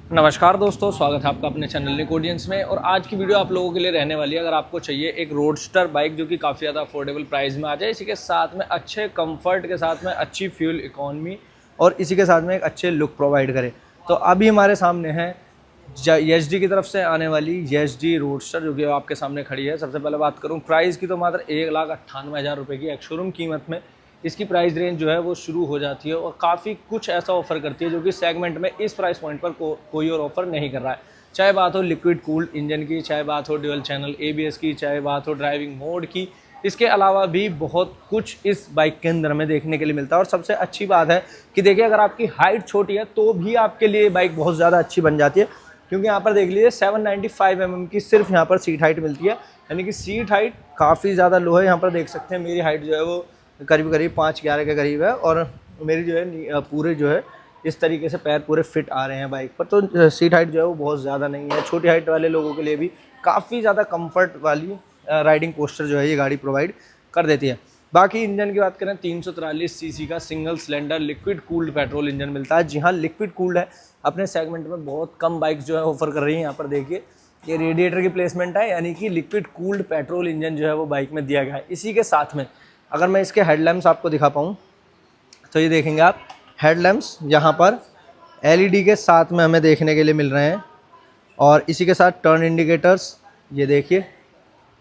नमस्कार दोस्तों, स्वागत है आपका अपने चैनल निकोडियंस में। और आज की वीडियो आप लोगों के लिए रहने वाली है। अगर आपको चाहिए एक रोडस्टर बाइक जो कि काफ़ी ज़्यादा अफोर्डेबल प्राइस में आ जाए, इसी के साथ में अच्छे कंफर्ट के साथ में अच्छी फ्यूल इकोनॉमी और इसी के साथ में एक अच्छे लुक प्रोवाइड करे, तो अभी हमारे सामने है YSD की तरफ से आने वाली YSD रोडस्टर जो कि आपके सामने खड़ी है। सबसे पहले बात करूँ प्राइस की, तो मात्र 1,98,000 रुपये की एक शोरूम कीमत में इसकी प्राइस रेंज जो है वो शुरू हो जाती है और काफ़ी कुछ ऐसा ऑफर करती है जो कि सेगमेंट में इस प्राइस पॉइंट पर कोई और ऑफर नहीं कर रहा है। चाहे बात हो लिक्विड कूल्ड इंजन की, चाहे बात हो ड्यूल चैनल ABS की, चाहे बात हो ड्राइविंग मोड की, इसके अलावा भी बहुत कुछ इस बाइक के अंदर में देखने के लिए मिलता है। और सबसे अच्छी बात है कि देखिए, अगर आपकी हाइट छोटी है तो भी आपके लिए बाइक बहुत ज़्यादा अच्छी बन जाती है, क्योंकि यहाँ पर देख लीजिए 795 mm की सिर्फ यहाँ पर सीट हाइट मिलती है, यानी कि सीट हाइट काफ़ी ज़्यादा लो है। यहाँ पर देख सकते हैं मेरी हाइट जो है वो करीब 5'11" के करीब है और मेरी जो है पूरे जो है इस तरीके से पैर पूरे फिट आ रहे हैं बाइक पर। तो सीट हाइट जो है वो बहुत ज़्यादा नहीं है। छोटी हाइट वाले लोगों के लिए भी काफ़ी ज़्यादा कंफर्ट वाली राइडिंग पोस्चर जो है ये गाड़ी प्रोवाइड कर देती है। बाकी इंजन की बात करें, 343 सीसी का single cylinder liquid cooled petrol engine मिलता है। जी हाँ, लिक्विड कूल्ड है। अपने सेगमेंट में बहुत कम बाइक्स जो है ऑफर कर रही हैं। यहाँ पर देखिए, ये रेडिएटर की प्लेसमेंट है, यानी कि लिक्विड कूल्ड पेट्रोल इंजन जो है वो बाइक में दिया गया है। इसी के साथ में अगर मैं इसके हेडलैम्प्स आपको दिखा पाऊँ तो ये देखेंगे आप, हेडलैम्प्स यहाँ पर LED के साथ में हमें देखने के लिए मिल रहे हैं। और इसी के साथ टर्न इंडिकेटर्स, ये देखिए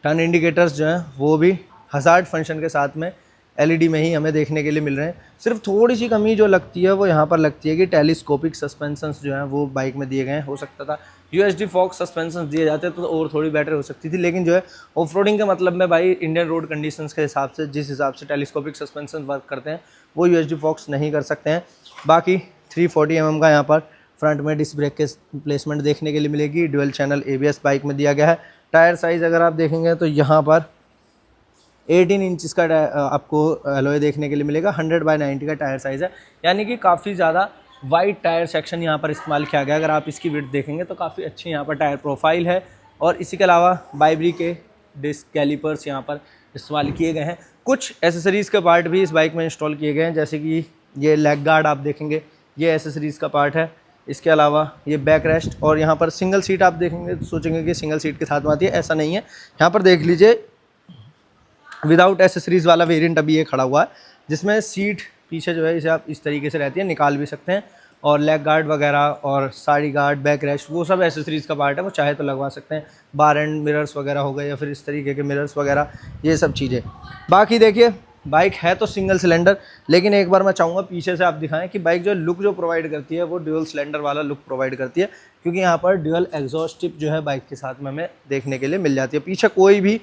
टर्न इंडिकेटर्स जो हैं वो भी हज़ार्ड फंक्शन के साथ में LED में ही हमें देखने के लिए मिल रहे हैं। सिर्फ थोड़ी सी कमी जो लगती है वो यहाँ पर लगती है कि टेलीस्कोपिक सस्पेंशंस जो हैं वो बाइक में दिए गए हैं। हो सकता था USD फॉक्स सस्पेंशंस दिए जाते तो और थोड़ी बेटर हो सकती थी, लेकिन जो है ऑफ रोडिंग के मतलब में भाई इंडियन रोड कंडीशंस के हिसाब से जिस हिसाब से टेलीस्कोपिक सस्पेंशन वर्क करते हैं वो USD फॉक्स नहीं कर सकते हैं। बाकी 340 mm का यहाँ पर फ्रंट में डिस्क ब्रेक के प्लेसमेंट देखने के लिए मिलेगी। ड्यूल चैनल ABS बाइक में दिया गया है। टायर साइज़ अगर आप देखेंगे तो यहाँ पर 18 इंचज़ का आपको एलॉय देखने के लिए मिलेगा। 100/90 का टायर साइज़ है, यानी कि काफ़ी ज़्यादा वाइड टायर सेक्शन यहाँ पर इस्तेमाल किया गया। अगर आप इसकी विड्थ देखेंगे तो काफ़ी अच्छी यहाँ पर टायर प्रोफाइल है। और इसी के अलावा बाइबरी के डिस्क कैलिपर्स यहाँ पर इस्तेमाल किए गए हैं। कुछ एसेसरीज़ के पार्ट भी इस बाइक में इंस्टॉल किए गए हैं, जैसे कि ये लेग गार्ड आप देखेंगे, ये एसेसरीज़ का पार्ट है। इसके अलावा ये बैक रेस्ट, और यहाँ पर सिंगल सीट आप देखेंगे तो सोचेंगे कि सिंगल सीट के साथ में आती है, ऐसा नहीं है। यहाँ पर देख लीजिए विदाउट एसेसरीज़ वाला वेरिएंट अभी ये खड़ा हुआ है, जिसमें सीट पीछे जो है इसे आप इस तरीके से रहती है, निकाल भी सकते हैं। और लेग गार्ड वगैरह और साइड गार्ड, बैक रेस्ट, वो सब एसेसरीज़ का पार्ट है, वो चाहे तो लगवा सकते हैं। बार एंड मिरर्स वगैरह हो गए या फिर इस तरीके के मिरर्स वगैरह, ये सब चीज़ें। बाकी देखिए, बाइक है तो सिंगल सिलेंडर, लेकिन एक बार मैं चाहूँगा पीछे से आप दिखाएं कि बाइक जो लुक जो प्रोवाइड करती है वो ड्यूल सिलेंडर वाला लुक प्रोवाइड करती है, क्योंकि यहाँ पर ड्यूल एग्जॉस्ट टिप जो है बाइक के साथ में हमें देखने के लिए मिल जाती है। पीछे कोई भी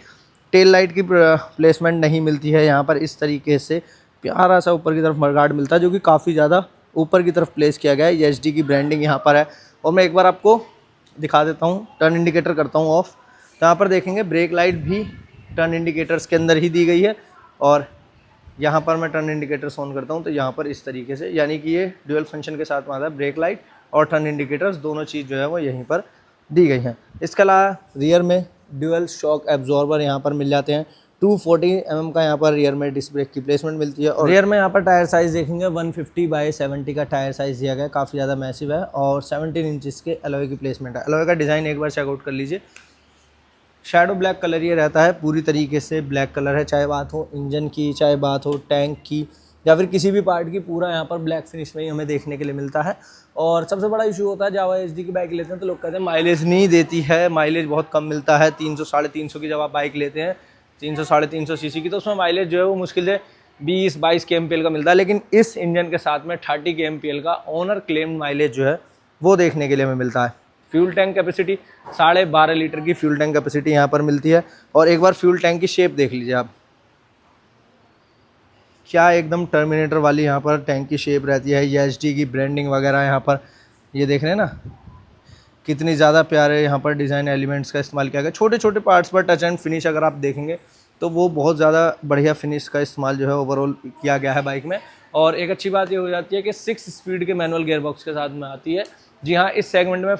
टेल लाइट की प्लेसमेंट नहीं मिलती है। यहाँ पर इस तरीके से प्यारा सा ऊपर की तरफ मडगार्ड मिलता है, जो कि काफ़ी ज़्यादा ऊपर की तरफ प्लेस किया गया है। YSD की ब्रांडिंग यहाँ पर है। और मैं एक बार आपको दिखा देता हूँ, टर्न इंडिकेटर करता हूँ ऑफ, तो यहाँ पर देखेंगे ब्रेक लाइट भी टर्न इंडिकेटर्स के अंदर ही दी गई है। और यहाँ पर मैं टर्न इंडिकेटर्स ऑन करता हूँ तो यहाँ पर इस तरीके से, यानी कि ये ड्यूअल फंक्शन के साथ में आता है। ब्रेक लाइट और टर्न इंडिकेटर्स दोनों चीज़ जो है वो यहीं पर दी गई हैं। इसके अलावा रियर में ड्यूअल शॉक एब्जॉर्बर यहाँ पर मिल जाते हैं। 240 mm का यहाँ पर रियर में डिस्क ब्रेक की प्लेसमेंट मिलती है। और रियर में यहाँ पर टायर साइज़ देखेंगे 150/70 का टायर साइज़ दिया गया है, काफ़ी ज़्यादा मैसिव है। और 17 इंचज़ के एलॉय की प्लेसमेंट है। एलॉय का डिज़ाइन एक बार चेकआउट कर लीजिए। शैडो ब्लैक कलर ये रहता है, पूरी तरीके से ब्लैक कलर है। चाहे बात हो इंजन की, चाहे बात हो टैंक की, या फिर किसी भी पार्ट की, पूरा यहाँ पर ब्लैक फिनिश में ही हमें देखने के लिए मिलता है। और सबसे बड़ा इशू होता है जब YSD की बाइक लेते हैं तो लोग कहते हैं माइलेज नहीं देती है, माइलेज बहुत कम मिलता है। 300-350 की जब आप बाइक लेते हैं, 300-350 सीसी की, तो उसमें माइलेज जो है वो मुश्किल से 20-22 kmpl का मिलता है। लेकिन इस इंजन के साथ में 30 kmpl का ओनर क्लेम्ड माइलेज जो है वो देखने के लिए हमें मिलता है। फ्यूल टैंक कैपेसिटी 12.5 लीटर की फ्यूल टैंक कैपेसिटी यहाँ पर मिलती है। और एक बार फ्यूल टैंक की शेप देख लीजिए आप, क्या एकदम टर्मिनेटर वाली यहाँ पर टैंक की शेप रहती है। YSD की ब्रांडिंग वगैरह यहाँ पर ये देख रहे हैं ना, कितनी ज़्यादा प्यारे यहाँ पर डिज़ाइन एलिमेंट्स का इस्तेमाल किया गया। छोटे छोटे पार्ट्स पर टच एंड फिनिश अगर आप देखेंगे तो वो बहुत ज़्यादा बढ़िया फिनिश का इस्तेमाल जो है ओवरऑल किया गया है बाइक में। और एक अच्छी बात ये हो जाती है कि 6 स्पीड के मैनुअल गियरबॉक्स के साथ में आती है। जी हाँ, इस सेगमेंट में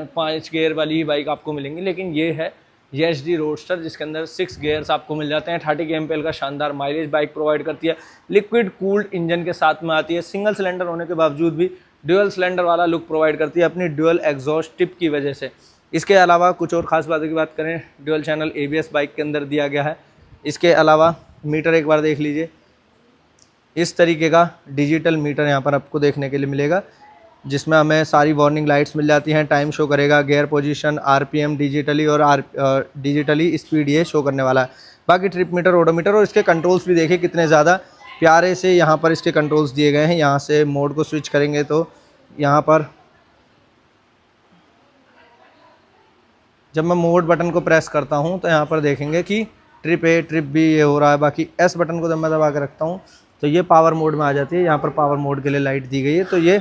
5 गियर वाली ही बाइक आपको मिलेंगी, लेकिन ये है YSD रोडस्टर जिसके अंदर 6 गियर्स आपको मिल जाते हैं। 30 kmpl का शानदार माइलेज बाइक प्रोवाइड करती है। लिक्विड कूल्ड इंजन के साथ में आती है। सिंगल सिलेंडर होने के बावजूद भी ड्यूअल सिलेंडर वाला लुक प्रोवाइड करती है अपनी ड्यूअल एग्जॉस्ट टिप की वजह से। इसके अलावा कुछ और ख़ास बातों की बात करें, ड्यूअल चैनल ABS बाइक के अंदर दिया गया है। इसके अलावा मीटर एक बार देख लीजिए, इस तरीके का डिजिटल मीटर यहाँ पर आपको देखने के लिए मिलेगा, जिसमें हमें सारी वार्निंग लाइट्स मिल जाती हैं, टाइम शो करेगा, गियर पोजीशन, RPM डिजिटली और डिजिटली स्पीड ये शो करने वाला है। बाकी ट्रिप मीटर, ओडोमीटर और इसके कंट्रोल्स भी देखिए कितने ज़्यादा प्यारे से यहाँ पर इसके कंट्रोल्स दिए गए हैं। यहाँ से मोड को स्विच करेंगे तो यहाँ पर जब मैं मोड बटन को प्रेस करता हूँ तो यहाँ पर देखेंगे कि ट्रिप A, ट्रिप B ये हो रहा है। बाकी S बटन को जब मैं दबा के रखता हूँ तो ये पावर मोड में आ जाती है। यहाँ पर पावर मोड के लिए लाइट दी गई है, तो ये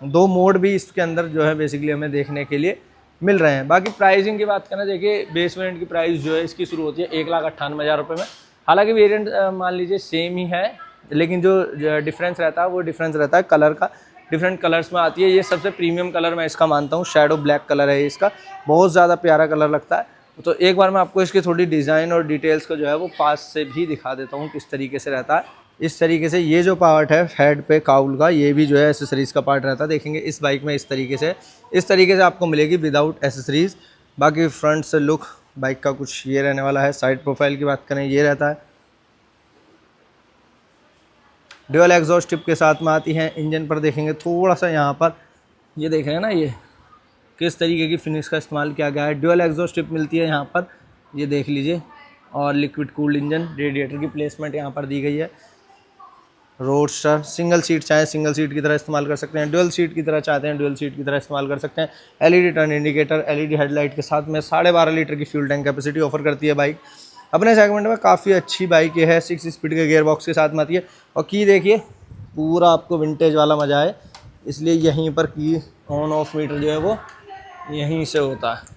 2 मोड भी इसके अंदर जो है बेसिकली हमें देखने के लिए मिल रहे हैं। बाकी प्राइसिंग की बात करें, देखिए बेस वेरिएंट की प्राइस जो है इसकी शुरू होती है 1,98,000 रुपये में। हालांकि वेरिएंट मान लीजिए सेम ही है, लेकिन जो डिफरेंस रहता है वो डिफरेंस रहता है कलर का, डिफरेंट कलर्स में आती है। ये सबसे प्रीमियम कलर मैं इसका मानता हूँ, शैडो ब्लैक कलर है इसका, बहुत ज़्यादा प्यारा कलर लगता है। तो एक बार मैं आपको इसकी थोड़ी डिज़ाइन और डिटेल्स को जो है वो पास से भी दिखा देता हूँ किस तरीके से रहता है। इस तरीके से ये जो पार्ट है हेड पे काउल का, ये भी जो है एसेसरीज़ का पार्ट रहता है। देखेंगे इस बाइक में इस तरीके से आपको मिलेगी विदाउट एसेसरीज़। बाकी फ्रंट से लुक बाइक का कुछ ये रहने वाला है। साइड प्रोफाइल की बात करें, ये रहता है। ड्यूअल एग्जॉस्ट टिप के साथ में आती हैं। इंजन पर देखेंगे थोड़ा सा यहाँ पर ये देख रहे हैं ना, ये किस तरीके की फिनिश का इस्तेमाल किया गया है। ड्यूअल एग्जॉस्ट टिप मिलती है यहाँ पर, ये देख लीजिए, और लिक्विड कूल्ड इंजन, रेडिएटर की प्लेसमेंट यहाँ पर दी गई है। रोडस्टर सिंगल सीट चाहे सिंगल सीट की तरह इस्तेमाल कर सकते हैं, ड्यूअल सीट की तरह चाहते हैं ड्यूअल सीट की तरह इस्तेमाल कर सकते हैं। LED turn indicator, LED headlight के साथ में 12.5 लीटर की फ्यूल टैंक कैपेसिटी ऑफर करती है बाइक। अपने सेगमेंट में काफ़ी अच्छी बाइक ये है। 6 स्पीड के गियर बॉक्स के साथ में आती है। और की देखिए पूरा आपको विंटेज वाला मज़ा है, इसलिए यहीं पर की ऑन ऑफ मीटर जो है वो यहीं से होता है।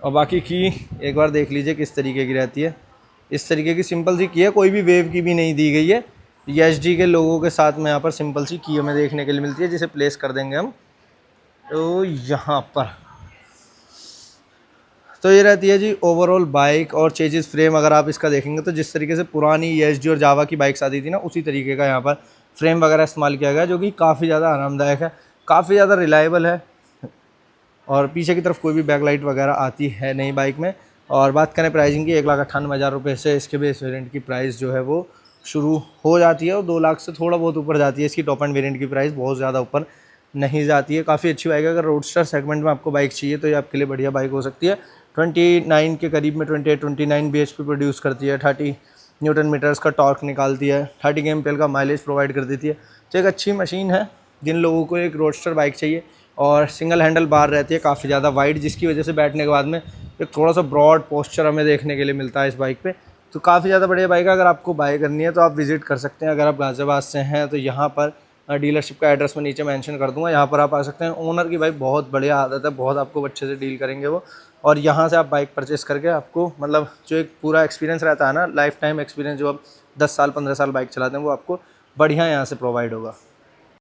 और बाकी की एक बार देख लीजिए किस तरीके की रहती है। इस तरीके की सिंपल सी की है, कोई भी वेव की भी नहीं दी गई है। ESG के लोगों के साथ में यहाँ पर सिंपल सी की हमें देखने के लिए मिलती है, जिसे प्लेस कर देंगे हम तो यहाँ पर। तो ये रहती है जी ओवरऑल बाइक। और चेजिस फ्रेम अगर आप इसका देखेंगे तो जिस तरीके से पुरानी ESG और जावा की बाइक्स आती थी ना, उसी तरीके का यहाँ पर फ्रेम वगैरह इस्तेमाल किया गया, जो कि काफ़ी ज़्यादा आरामदायक है, काफ़ी ज़्यादा रिलायबल है। और पीछे की तरफ कोई भी बैकलाइट वगैरह आती है नहीं बाइक में। और बात करें प्राइसिंग की, 1,98,000 रुपये से इसके बेस वेरिएंट की प्राइस जो है वो शुरू हो जाती है, और 2 लाख से थोड़ा बहुत ऊपर जाती है इसकी टॉप एंड वेरिएंट की प्राइस, बहुत ज़्यादा ऊपर नहीं जाती है। काफ़ी अच्छी बाइक है। अगर रोडस्टर सेगमेंट में आपको बाइक चाहिए तो ये आपके लिए बढ़िया बाइक हो सकती है। 29 के करीब में 28-29 bhp प्रोड्यूस करती है, 30 न्यूटन मीटर्स का टॉर्क निकालती है, 30 kmpl का माइलेज प्रोवाइड कर देती है। तो एक अच्छी मशीन है जिन लोगों को एक रोडस्टर बाइक चाहिए। और सिंगल हैंडल बार रहती है, काफ़ी ज़्यादा वाइड, जिसकी वजह से बैठने के बाद में एक थोड़ा सा ब्रॉड पोस्चर हमें देखने के लिए मिलता है इस बाइक पे। तो काफ़ी ज़्यादा बढ़िया बाइक है। अगर आपको बाय करनी है तो आप विज़िट कर सकते हैं। अगर आप गाज़ियाबाद से हैं तो यहाँ पर डीलरशिप का एड्रेस मैं नीचे मेंशन कर दूँगा, यहाँ पर आप आ सकते हैं। ओनर की बाइक बहुत बढ़िया आदत है, बहुत आपको अच्छे से डील करेंगे वो। और यहाँ से आप बाइक परचेस करके आपको मतलब जो एक पूरा एक्सपीरियंस रहता है ना, लाइफ टाइम एक्सपीरियंस, जो आप 10 साल 15 साल बाइक चलाते हैं, वो आपको बढ़िया यहाँ से प्रोवाइड होगा।